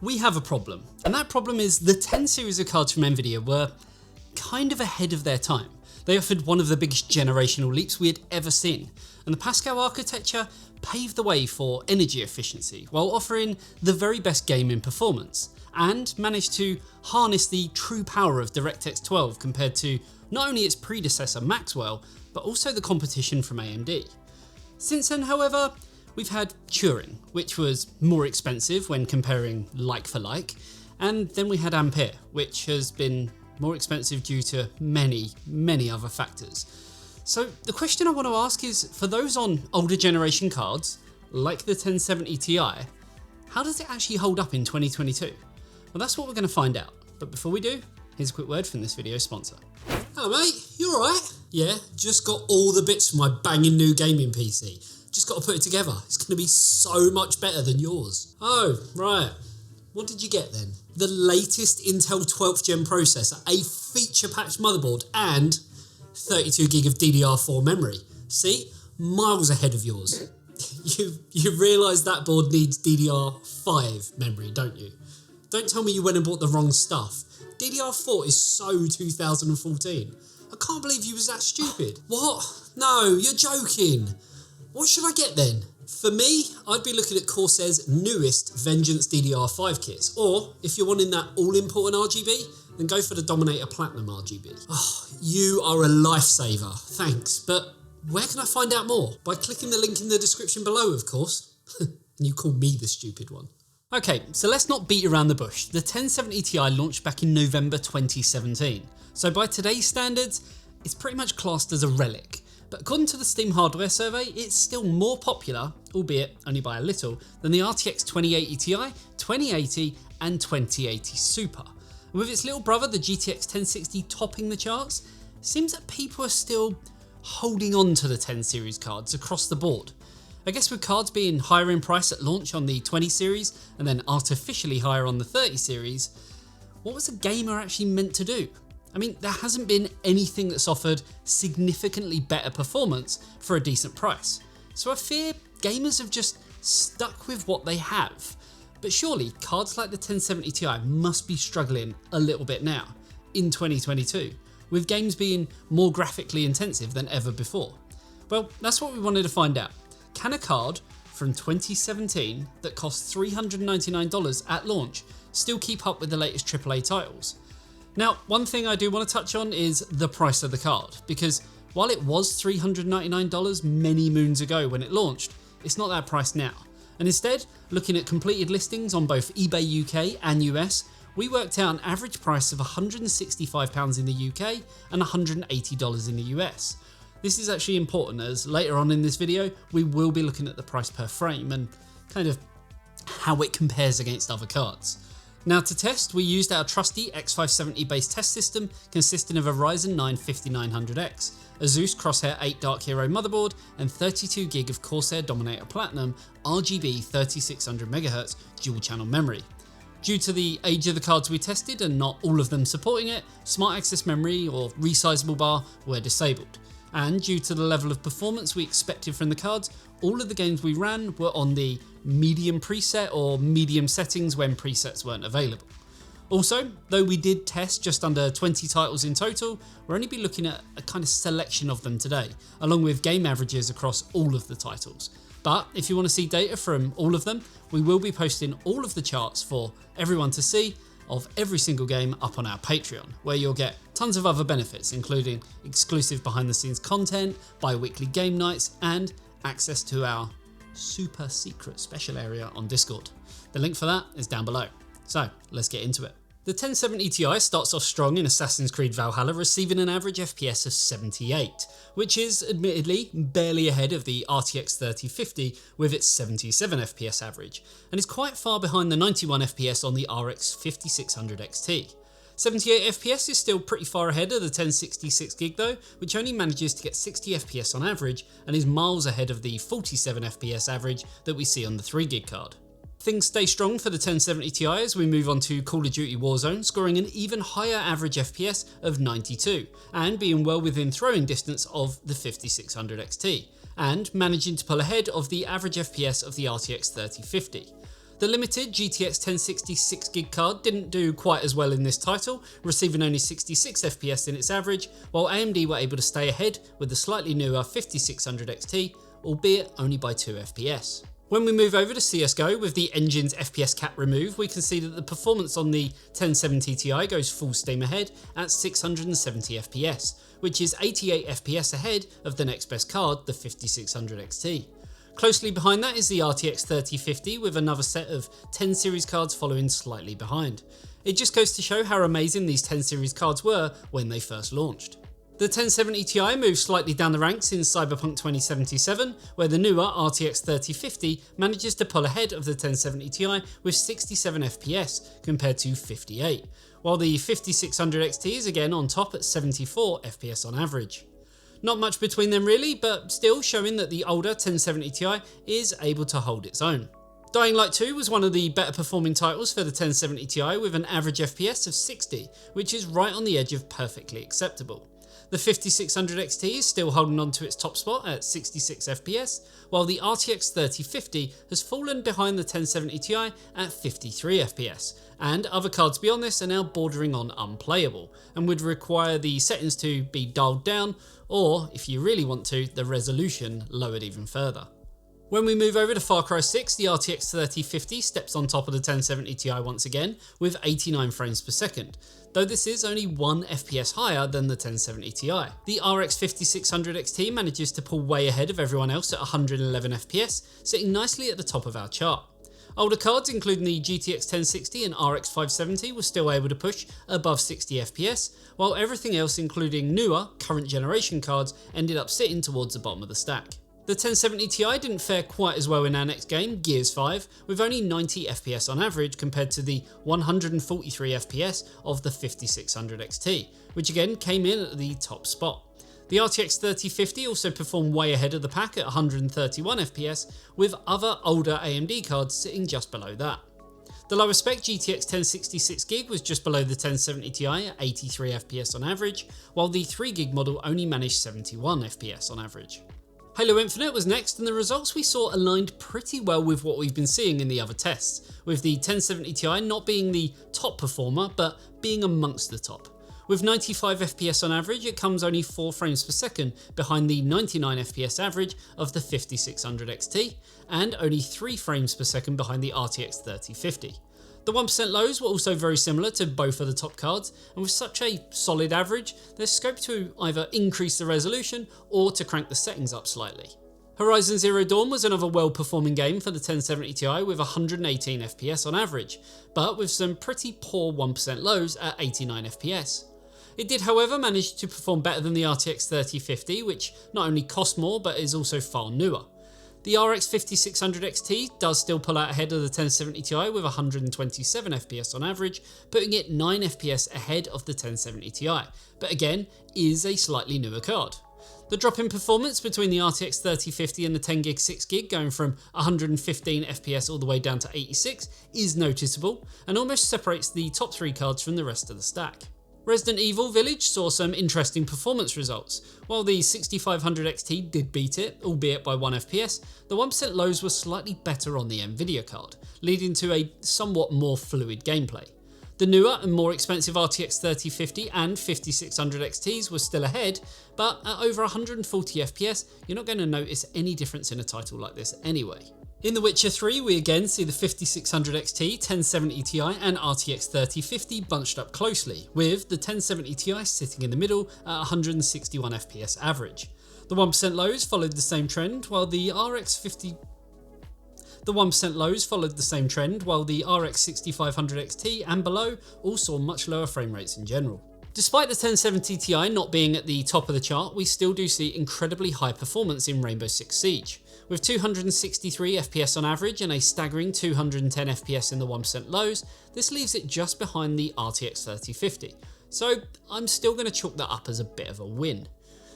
We have a problem, and that problem is the 10 series of cards from NVIDIA were kind of ahead of their time. They offered one of the biggest generational leaps we had ever seen, and the Pascal architecture paved the way for energy efficiency while offering the very best gaming performance, and managed to harness the true power of DirectX 12 compared to not only its predecessor Maxwell, but also the competition from AMD. Since then, however, we've had Turing, which was more expensive when comparing like for like, and then we had Ampere, which has been more expensive due to many other factors. So the question I want to ask is, for those on older generation cards, like the 1070 Ti, how does it actually hold up in 2022? Well, that's what we're going to find out. But before we do, here's a quick word from this video's sponsor. Hello mate, you alright? Yeah, just got all the bits from my banging new gaming PC. Just got to put it together. It's going to be so much better than yours. Oh, right. What did you get then? The latest Intel 12th gen processor, a feature-packed motherboard, and 32GB of DDR4 memory. See? Miles ahead of yours. You realise that board needs DDR5 memory, don't you? Don't tell me you went and bought the wrong stuff. DDR4 is so 2014. I can't believe you was that stupid. What? No, you're joking. What should I get then? For me, I'd be looking at Corsair's newest Vengeance DDR5 kits, or if you're wanting that all-important RGB, then go for the Dominator Platinum RGB. Oh, you are a lifesaver, thanks, but where can I find out more? By clicking the link in the description below, of course. And you call me the stupid one. Okay, so let's not beat around the bush. The 1070 Ti launched back in November 2017, so by today's standards, it's pretty much classed as a relic. But according to the Steam hardware survey, it's still more popular, albeit only by a little, than the RTX 2080 Ti, 2080 and 2080 Super. And with its little brother, the GTX 1060 topping the charts, it seems that people are still holding on to the 10 series cards across the board. I guess with cards being higher in price at launch on the 20 series and then artificially higher on the 30 series, what was a gamer actually meant to do? I mean, there hasn't been anything that's offered significantly better performance for a decent price. So I fear gamers have just stuck with what they have. But surely cards like the 1070 Ti must be struggling a little bit now, in 2022, with games being more graphically intensive than ever before. Well, that's what we wanted to find out. Can a card from 2017 that cost $399 at launch still keep up with the latest AAA titles? Now, one thing I do want to touch on is the price of the card, because while it was $399 many moons ago when it launched, it's not that price now. And instead, looking at completed listings on both eBay UK and US, we worked out an average price of £165 in the UK and $180 in the US. This is actually important, as later on in this video, we will be looking at the price per frame and kind of how it compares against other cards. Now, to test, we used our trusty X570 based test system consisting of a Ryzen 9 5900X, a Zeus Crosshair 8 Dark Hero motherboard, and 32GB of Corsair Dominator Platinum RGB 3600MHz dual channel memory. Due to the age of the cards we tested and not all of them supporting it, Smart Access Memory or Resizable Bar were disabled. And due to the level of performance we expected from the cards, all of the games we ran were on the medium preset or medium settings when presets weren't available. Also, though we did test just under 20 titles in total, we'll only be looking at a kind of selection of them today, along with game averages across all of the titles. But if you want to see data from all of them, we will be posting all of the charts for everyone to see of every single game up on our Patreon, where you'll get tons of other benefits, including exclusive behind the scenes content, bi-weekly game nights, and access to our super secret special area on Discord. The link for that is down below. So let's get into it. The 1070 Ti starts off strong in Assassin's Creed Valhalla, receiving an average FPS of 78, which is admittedly barely ahead of the RTX 3050 with its 77 FPS average, and is quite far behind the 91 FPS on the RX 5600 XT. 78 FPS is still pretty far ahead of the 1066GB though, which only manages to get 60 FPS on average and is miles ahead of the 47 FPS average that we see on the 3GB card. Things stay strong for the 1070 Ti as we move on to Call of Duty Warzone, scoring an even higher average FPS of 92 and being well within throwing distance of the 5600 XT, and managing to pull ahead of the average FPS of the RTX 3050. The limited GTX 1060 6GB card didn't do quite as well in this title, receiving only 66 FPS in its average, while AMD were able to stay ahead with the slightly newer 5600 XT, albeit only by 2 FPS. When we move over to CSGO with the engine's FPS cap removed, we can see that the performance on the 1070 Ti goes full steam ahead at 670 FPS, which is 88 FPS ahead of the next best card, the 5600 XT. Closely behind that is the RTX 3050 with another set of 10 series cards following slightly behind. It just goes to show how amazing these 10 series cards were when they first launched. The 1070 Ti moves slightly down the ranks in Cyberpunk 2077, where the newer RTX 3050 manages to pull ahead of the 1070 Ti with 67 FPS compared to 58, while the 5600 XT is again on top at 74 FPS on average. Not much between them really, but still showing that the older 1070 Ti is able to hold its own. Dying Light 2 was one of the better performing titles for the 1070 Ti with an average FPS of 60, which is right on the edge of perfectly acceptable. The 5600 XT is still holding on to its top spot at 66 FPS, while the RTX 3050 has fallen behind the 1070 Ti at 53 FPS, and other cards beyond this are now bordering on unplayable, and would require the settings to be dialed down, or, if you really want to, the resolution lowered even further. When we move over to FarCry 6, the RTX 3050 steps on top of the 1070 Ti once again with 89 frames per second, though this is only 1 FPS higher than the 1070 Ti. The RX 5600 XT manages to pull way ahead of everyone else at 111 FPS, sitting nicely at the top of our chart. Older cards, including the GTX 1060 and RX 570, were still able to push above 60 FPS, while everything else, including newer, current generation cards, ended up sitting towards the bottom of the stack. The 1070 Ti didn't fare quite as well in our next game, Gears 5, with only 90 FPS on average compared to the 143 FPS of the 5600 XT, which again came in at the top spot. The RTX 3050 also performed way ahead of the pack at 131 FPS, with other older AMD cards sitting just below that. The lower spec GTX 1060 6GB was just below the 1070 Ti at 83 FPS on average, while the 3GB model only managed 71 FPS on average. Halo Infinite was next, and the results we saw aligned pretty well with what we've been seeing in the other tests, with the 1070 Ti not being the top performer, but being amongst the top. With 95 FPS on average, it comes only 4 frames per second behind the 99 FPS average of the 5600 XT, and only 3 frames per second behind the RTX 3050. The 1% lows were also very similar to both of the top cards, and with such a solid average, there's scope to either increase the resolution or to crank the settings up slightly. Horizon Zero Dawn was another well-performing game for the 1070 Ti with 118 FPS on average, but with some pretty poor 1% lows at 89 FPS. It did, however, manage to perform better than the RTX 3050, which not only cost more but is also far newer. The RX 5600 XT does still pull out ahead of the 1070 Ti with 127 FPS on average, putting it 9 FPS ahead of the 1070 Ti, but again is a slightly newer card. The drop in performance between the RTX 3050 and the 10GB 6GB, going from 115 FPS all the way down to 86, is noticeable and almost separates the top 3 cards from the rest of the stack. Resident Evil Village saw some interesting performance results. While the 6500 XT did beat it, albeit by 1 FPS, the 1% lows were slightly better on the NVIDIA card, leading to a somewhat more fluid gameplay. The newer and more expensive RTX 3050 and 5600 XTs were still ahead, but at over 140 FPS, you're not going to notice any difference in a title like this anyway. In The Witcher 3, we again see the 5600 XT, 1070 Ti and RTX 3050 bunched up closely, with the 1070 Ti sitting in the middle at 161 FPS average. The 1% lows followed the same trend, while the RX 6500 XT and below all saw much lower frame rates in general. Despite the 1070 Ti not being at the top of the chart, we still do see incredibly high performance in Rainbow Six Siege. With 263 FPS on average and a staggering 210 FPS in the 1% lows, this leaves it just behind the RTX 3050, so I'm still going to chalk that up as a bit of a win.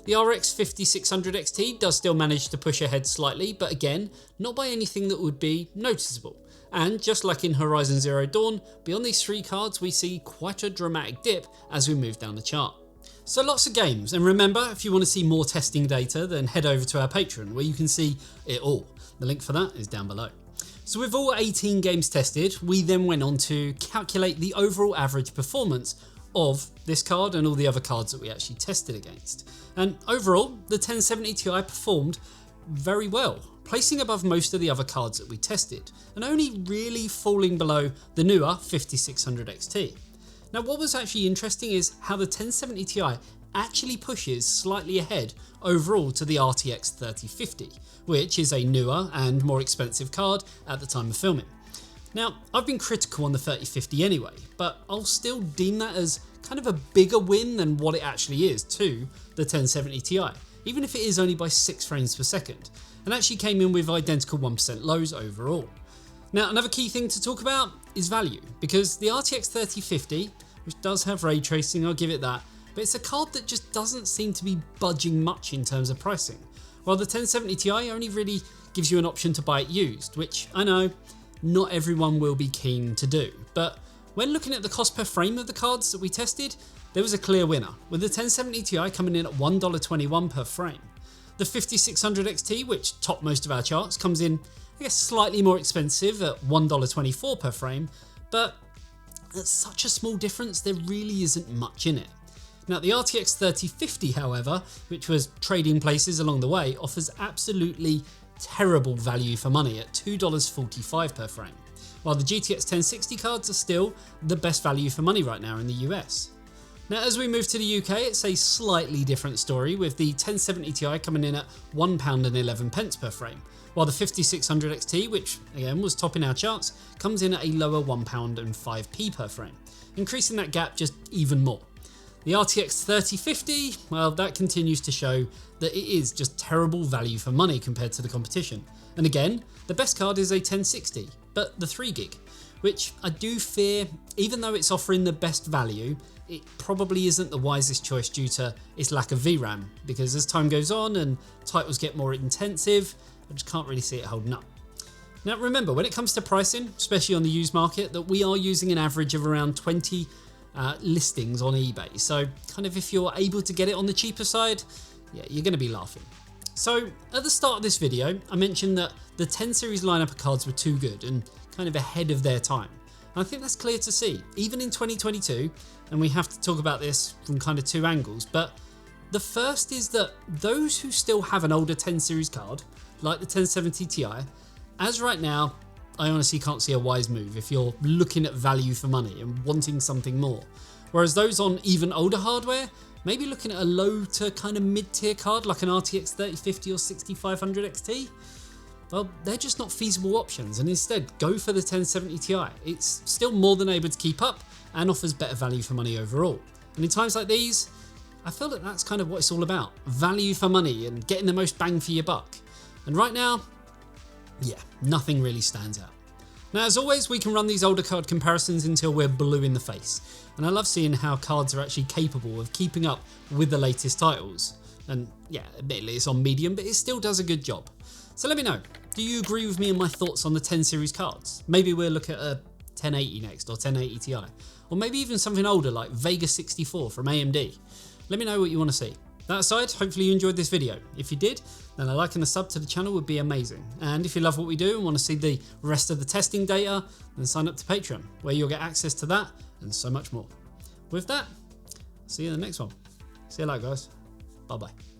The RX 5600 XT does still manage to push ahead slightly, but again, not by anything that would be noticeable. And just like in Horizon Zero Dawn, beyond these 3 cards we see quite a dramatic dip as we move down the chart. So lots of games, and remember, if you want to see more testing data, then head over to our Patreon where you can see it all. The link for that is down below. So with all 18 games tested, we then went on to calculate the overall average performance of this card and all the other cards that we actually tested against. And overall, the 1070 Ti performed very well, placing above most of the other cards that we tested, and only really falling below the newer 5600 XT. Now what was actually interesting is how the 1070 Ti actually pushes slightly ahead overall to the RTX 3050, which is a newer and more expensive card at the time of filming. Now, I've been critical on the 3050 anyway, but I'll still deem that as kind of a bigger win than what it actually is to the 1070 Ti, even if it is only by 6 frames per second, and actually came in with identical 1% lows overall. Now, another key thing to talk about is value, because the RTX 3050, which does have ray tracing, I'll give it that, but it's a card that just doesn't seem to be budging much in terms of pricing, while the 1070 Ti only really gives you an option to buy it used, which I know not everyone will be keen to do. But when looking at the cost per frame of the cards that we tested, there was a clear winner, with the 1070 Ti coming in at $1.21 per frame. The 5600 XT, which topped most of our charts, comes in, I guess, slightly more expensive at $1.24 per frame, but at such a small difference, there really isn't much in it. Now the RTX 3050, however, which was trading places along the way, offers absolutely terrible value for money at $2.45 per frame, while the GTX 1060 cards are still the best value for money right now in the US. Now as we move to the UK, it's a slightly different story, with the 1070 Ti coming in at £1.11 per frame, while the 5600 XT, which again was topping our charts, comes in at a lower £1.05 per frame, increasing that gap just even more. The RTX 3050, well, that continues to show that it is just terrible value for money compared to the competition. And again, the best card is a 1060, but the 3GB, which I do fear, even though it's offering the best value, it probably isn't the wisest choice due to its lack of VRAM, because as time goes on and titles get more intensive, I just can't really see it holding up. Now remember, when it comes to pricing, especially on the used market, that we are using an average of around 20 listings on eBay. So kind of if you're able to get it on the cheaper side, yeah, you're going to be laughing. So at the start of this video, I mentioned that the 10 series lineup of cards were too good and kind of ahead of their time. And I think that's clear to see, even in 2022, and we have to talk about this from kind of two angles. But the first is that those who still have an older 10 series card, like the 1070 Ti, as right now, I honestly can't see a wise move if you're looking at value for money and wanting something more. Whereas those on even older hardware, maybe looking at a low to kind of mid-tier card like an RTX 3050 or 6500 XT, well, they're just not feasible options, and instead go for the 1070 Ti. It's still more than able to keep up and offers better value for money overall. And in times like these, I feel that that's kind of what it's all about. Value for money and getting the most bang for your buck. And right now, yeah, nothing really stands out. Now, as always, we can run these older card comparisons until we're blue in the face. And I love seeing how cards are actually capable of keeping up with the latest titles. And yeah, admittedly it's on medium, but it still does a good job. So let me know, do you agree with me and my thoughts on the 10 series cards? Maybe we'll look at a 1080 next, or 1080 Ti. Or maybe even something older like Vega 64 from AMD. Let me know what you want to see. That aside, hopefully you enjoyed this video. If you did, then a like and a sub to the channel would be amazing. And if you love what we do and want to see the rest of the testing data, then sign up to Patreon, where you'll get access to that and so much more. With that, see you in the next one. See you later, guys. Bye bye.